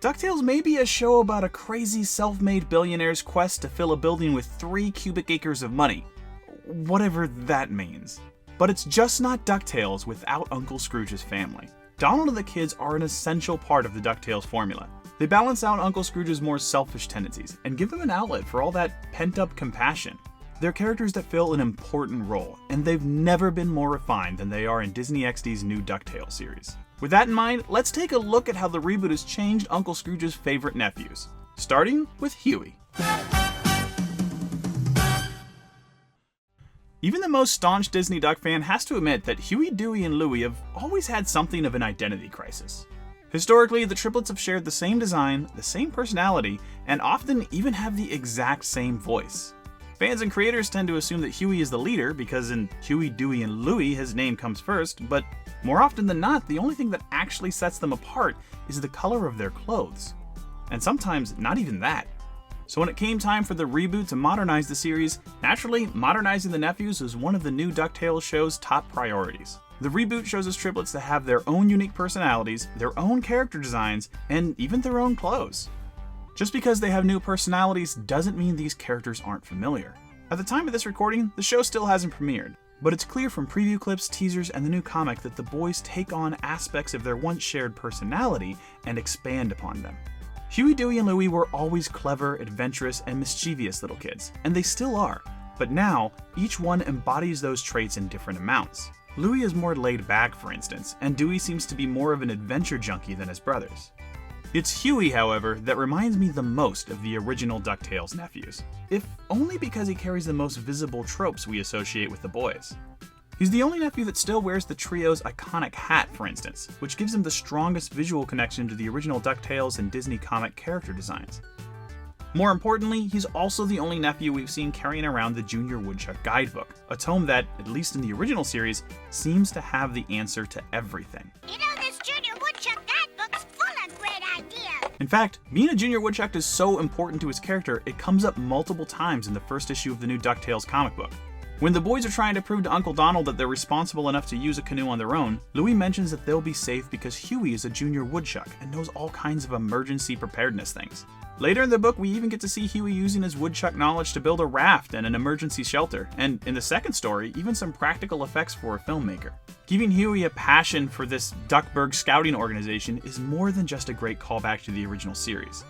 DuckTales may be a show about a crazy self-made billionaire's quest to fill a building with 3 cubic acres of money. Whatever that means. But it's just not DuckTales without Uncle Scrooge's family. Donald and the kids are an essential part of the DuckTales formula. They balance out Uncle Scrooge's more selfish tendencies and give them an outlet for all that pent-up compassion. They're characters that fill an important role, and they've never been more refined than they are in DisneyXD's new DuckTales series. With that in mind, let's take a look at how the reboot has changed Uncle Scrooge's favorite nephews, starting with Huey. Even the most staunch Disney Duck fan has to admit that Huey, Dewey, and Louie have always had something of an identity crisis. Historically, the triplets have shared the same design, the same personality, and often even have the exact same voice. Fans and creators tend to assume that Huey is the leader because in Huey, Dewey, and Louie his name comes first, but more often than not, the only thing that actually sets them apart is the color of their clothes. And sometimes not even that. So when it came time for the reboot to modernize the series, naturally, modernizing the nephews was one of the new DuckTales show's top priorities. The reboot shows us triplets to have their own unique personalities, their own character designs, and even their own clothes. Just because they have new personalities doesn't mean these characters aren't familiar. At the time of this recording, the show still hasn't premiered, but it's clear from preview clips, teasers, and the new comic that the boys take on aspects of their once shared personality and expand upon them. Huey, Dewey, and Louie were always clever, adventurous, and mischievous little kids, and they still are, but now each one embodies those traits in different amounts. Louie is more laid back, for instance, and Dewey seems to be more of an adventure junkie than his brothers. It's Huey, however, that reminds me the most of the original DuckTales nephews, if only because he carries the most visible tropes we associate with the boys. He's the only nephew that still wears the trio's iconic hat, for instance, which gives him the strongest visual connection to the original DuckTales and Disney comic character designs. More importantly, he's also the only nephew we've seen carrying around the Junior Woodchuck guidebook, a tome that, at least in the original series, seems to have the answer to everything. You know, this Junior Woodchuck guidebook's full of great ideas. In fact, being a Junior Woodchuck is so important to his character, it comes up multiple times in the first issue of the new DuckTales comic book. When the boys are trying to prove to Uncle Donald that they're responsible enough to use a canoe on their own, Louie mentions that they'll be safe because Huey is a Junior Woodchuck and knows all kinds of emergency preparedness things. Later in the book, we even get to see Huey using his woodchuck knowledge to build a raft and an emergency shelter, and in the second story, even some practical effects for a filmmaker. Giving Huey a passion for this Duckburg scouting organization is more than just a great callback to the original series.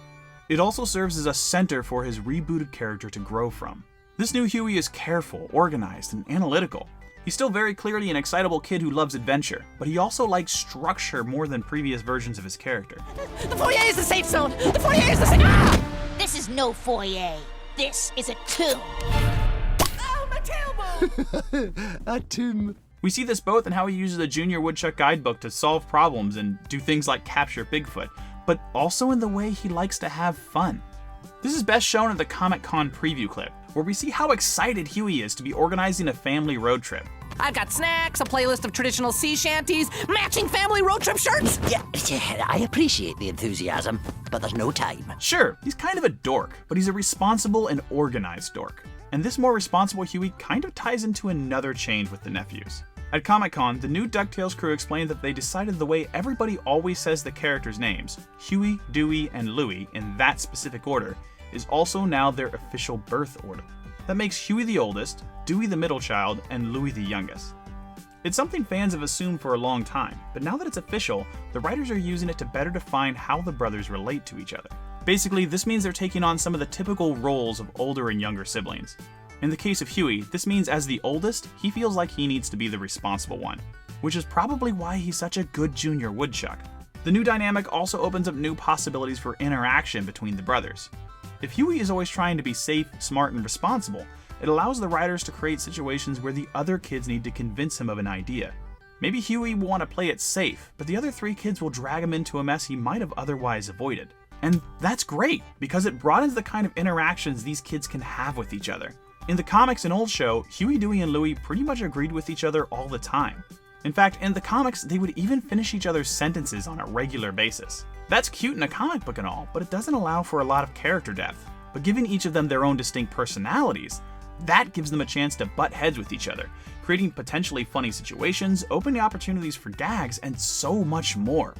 It also serves as a center for his rebooted character to grow from. This new Huey is careful, organized, and analytical. He's still very clearly an excitable kid who loves adventure, but he also likes structure more than previous versions of his character. The foyer is the safe zone! The foyer is the safe... Ah! This is no foyer. This is a tomb. Oh, my tailbone! A tomb. We see this both in how he uses the Junior Woodchuck guidebook to solve problems and do things like capture Bigfoot, but also in the way he likes to have fun. This is best shown in the Comic-Con preview clip, where we see how excited Huey is to be organizing a family road trip. I've got snacks, a playlist of traditional sea shanties, matching family road trip shirts! Yeah, I appreciate the enthusiasm, but there's no time. Sure, he's kind of a dork, but he's a responsible and organized dork. And this more responsible Huey kind of ties into another change with the nephews. At Comic-Con, the new DuckTales crew explained that they decided the way everybody always says the characters' names, Huey, Dewey, and Louie, in that specific order, is also now their official birth order. That makes Huey the oldest, Dewey the middle child, and Louie the youngest. It's something fans have assumed for a long time, but now that it's official, the writers are using it to better define how the brothers relate to each other. Basically, this means they're taking on some of the typical roles of older and younger siblings. In the case of Huey, this means as the oldest, he feels like he needs to be the responsible one, which is probably why he's such a good Junior Woodchuck. The new dynamic also opens up new possibilities for interaction between the brothers. If Huey is always trying to be safe, smart, and responsible, it allows the writers to create situations where the other kids need to convince him of an idea. Maybe Huey will want to play it safe, but the other 3 kids will drag him into a mess he might have otherwise avoided. And that's great, because it broadens the kind of interactions these kids can have with each other. In the comics and old show, Huey, Dewey, and Louie pretty much agreed with each other all the time. In fact, in the comics, they would even finish each other's sentences on a regular basis. That's cute in a comic book and all, but it doesn't allow for a lot of character depth. But giving each of them their own distinct personalities, that gives them a chance to butt heads with each other, creating potentially funny situations, opening opportunities for gags, and so much more.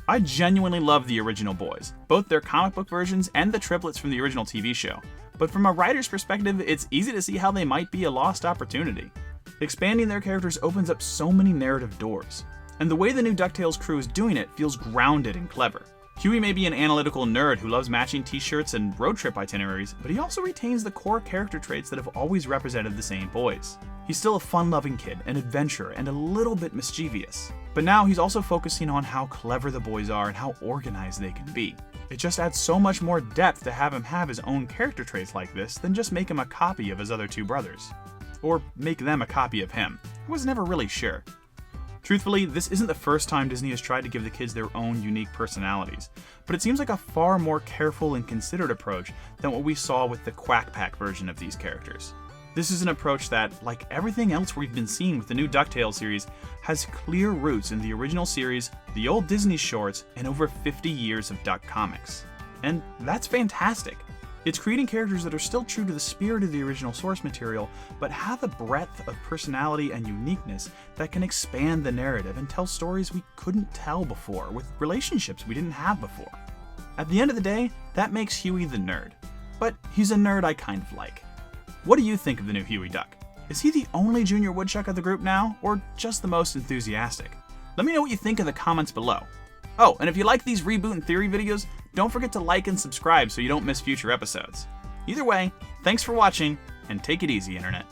I genuinely love the original boys, both their comic book versions and the triplets from the original TV show. But from a writer's perspective, it's easy to see how they might be a lost opportunity. Expanding their characters opens up so many narrative doors, and the way the new DuckTales crew is doing it feels grounded and clever. Huey may be an analytical nerd who loves matching t-shirts and road trip itineraries, but he also retains the core character traits that have always represented the same boys. He's still a fun-loving kid, an adventurer, and a little bit mischievous. But now he's also focusing on how clever the boys are and how organized they can be. It just adds so much more depth to have him have his own character traits like this than just make him a copy of his other two brothers. Or make them a copy of him. I was never really sure. Truthfully, this isn't the first time Disney has tried to give the kids their own unique personalities, but it seems like a far more careful and considered approach than what we saw with the Quack Pack version of these characters. This is an approach that, like everything else we've been seeing with the new DuckTales series, has clear roots in the original series, the old Disney shorts, and over 50 years of Duck comics. And that's fantastic. It's creating characters that are still true to the spirit of the original source material, but have a breadth of personality and uniqueness that can expand the narrative and tell stories we couldn't tell before, with relationships we didn't have before. At the end of the day, that makes Huey the nerd. But he's a nerd I kind of like. What do you think of the new Huey Duck? Is he the only junior woodchuck of the group now, or just the most enthusiastic? Let me know what you think in the comments below. Oh, and if you like these Reboot and Theory videos, don't forget to like and subscribe so you don't miss future episodes. Either way, thanks for watching, and take it easy, Internet.